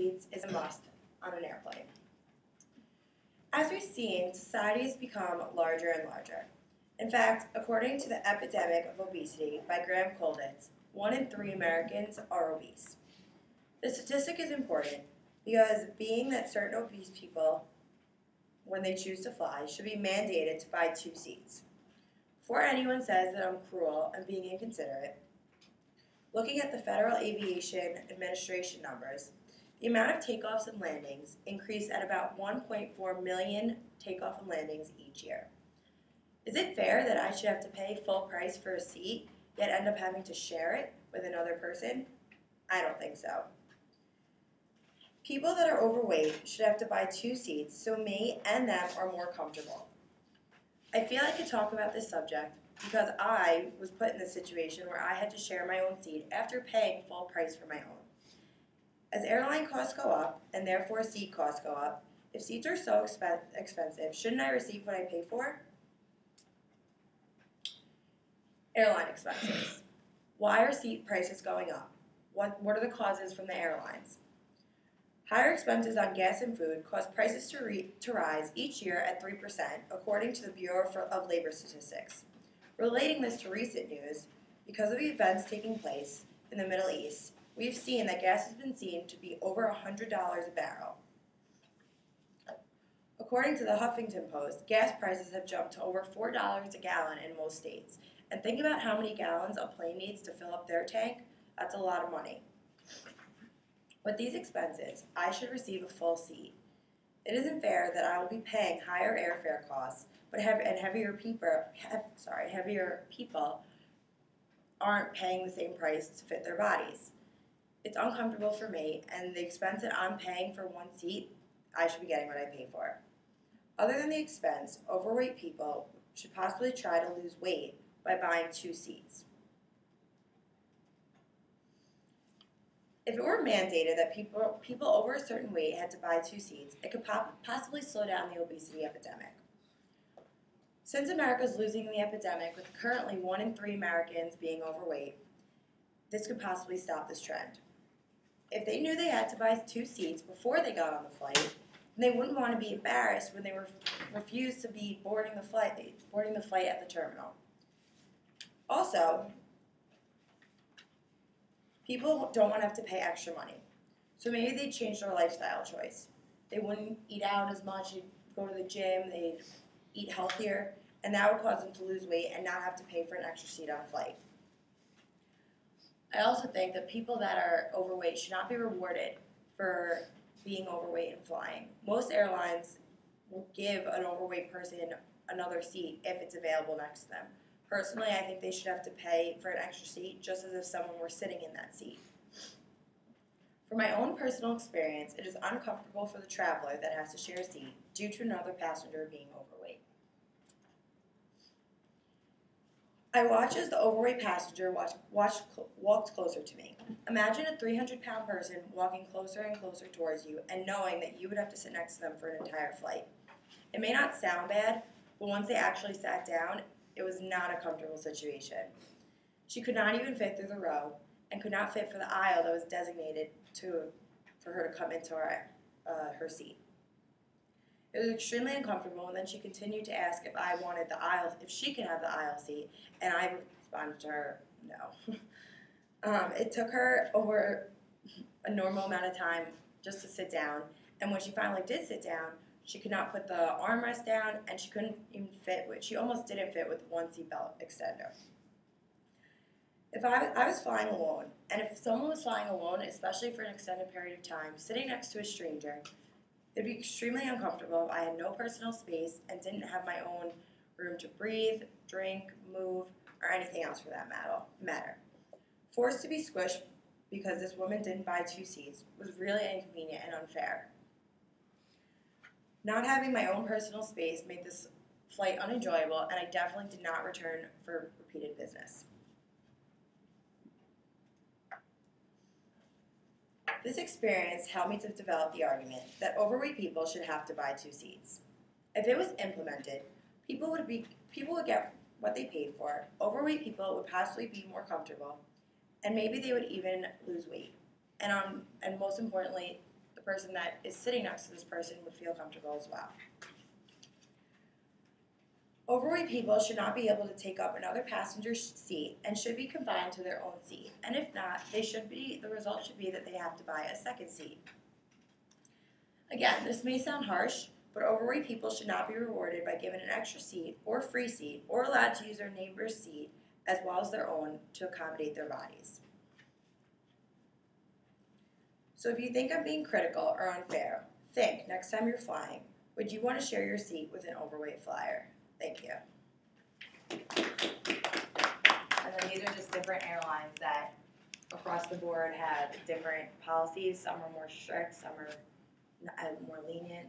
seats is a must on an airplane. As we've seen, society has become larger and larger. In fact, according to the Epidemic of Obesity by Graham Colditz, 1 in 3 Americans are obese. The statistic is important because being that certain obese people, when they choose to fly, should be mandated to buy 2 seats. Before anyone says that I'm cruel and being inconsiderate, looking at the Federal Aviation Administration numbers, the amount of takeoffs and landings increased at about 1.4 million takeoff and landings each year. Is it fair that I should have to pay full price for a seat, yet end up having to share it with another person? I don't think so. People that are overweight should have to buy 2 seats so me and them are more comfortable. I feel I could talk about this subject because I was put in this situation where I had to share my own seat after paying full price for my own. As airline costs go up, and therefore seat costs go up, if seats are so expensive, shouldn't I receive what I pay for? Airline expenses. Why are seat prices going up? What are the causes from the airlines? Higher expenses on gas and food cause prices to rise each year at 3%, according to the Bureau of Labor Statistics. Relating this to recent news, because of the events taking place in the Middle East, we've seen that gas has been seen to be over $100 a barrel. According to the Huffington Post, gas prices have jumped to over $4 a gallon in most states. And think about how many gallons a plane needs to fill up their tank. That's a lot of money. With these expenses, I should receive a full seat. It isn't fair that I will be paying higher airfare costs, but heavier people aren't paying the same price to fit their bodies. It's uncomfortable for me, and the expense that I'm paying for 1 seat, I should be getting what I pay for. Other than the expense, overweight people should possibly try to lose weight by buying 2 seats. If it were mandated that people over a certain weight had to buy 2 seats, it could possibly slow down the obesity epidemic. Since America is losing the epidemic with currently 1 in 3 Americans being overweight, this could possibly stop this trend. If they knew they had to buy 2 seats before they got on the flight, they wouldn't want to be embarrassed when they refused to be boarding the flight at the terminal. Also, people don't want to have to pay extra money, so maybe they'd change their lifestyle choice. They wouldn't eat out as much, they'd go to the gym, they'd eat healthier, and that would cause them to lose weight and not have to pay for an extra seat on a flight. I also think that people that are overweight should not be rewarded for being overweight and flying. Most airlines will give an overweight person another seat if it's available next to them. Personally, I think they should have to pay for an extra seat just as if someone were sitting in that seat. From my own personal experience, it is uncomfortable for the traveler that has to share a seat due to another passenger being overweight. I watched as the overweight passenger walked closer to me. Imagine a 300-pound person walking closer and closer towards you and knowing that you would have to sit next to them for an entire flight. It may not sound bad, but once they actually sat down, it was not a comfortable situation. She could not even fit through the row and could not fit for the aisle that was designated for her to come into her seat. It was extremely uncomfortable, and then she continued to ask if I wanted the aisle, if she could have the aisle seat, and I responded to her, no. It took her over a normal amount of time just to sit down, and when she finally did sit down, she could not put the armrest down, and she couldn't even she almost didn't fit with one seatbelt extender. If I was flying alone, and if someone was flying alone, especially for an extended period of time, sitting next to a stranger, it'd be extremely uncomfortable if I had no personal space and didn't have my own room to breathe, drink, move, or anything else for that matter. Forced to be squished because this woman didn't buy 2 seats was really inconvenient and unfair. Not having my own personal space made this flight unenjoyable, and I definitely did not return for repeated business. This experience helped me to develop the argument that overweight people should have to buy 2 seats. If it was implemented, people would get what they paid for, overweight people would possibly be more comfortable, and maybe they would even lose weight. And most importantly, the the person that is sitting next to this person would feel comfortable as well. Overweight people should not be able to take up another passenger's seat and should be confined to their own seat. And if not, the result should be that they have to buy a second seat. Again, this may sound harsh, but overweight people should not be rewarded by given an extra seat or free seat or allowed to use their neighbor's seat as well as their own to accommodate their bodies. So if you think I'm being critical or unfair, think next time you're flying, would you want to share your seat with an overweight flyer? Thank you. And then these are just different airlines that across the board have different policies. Some are more strict, some are more lenient.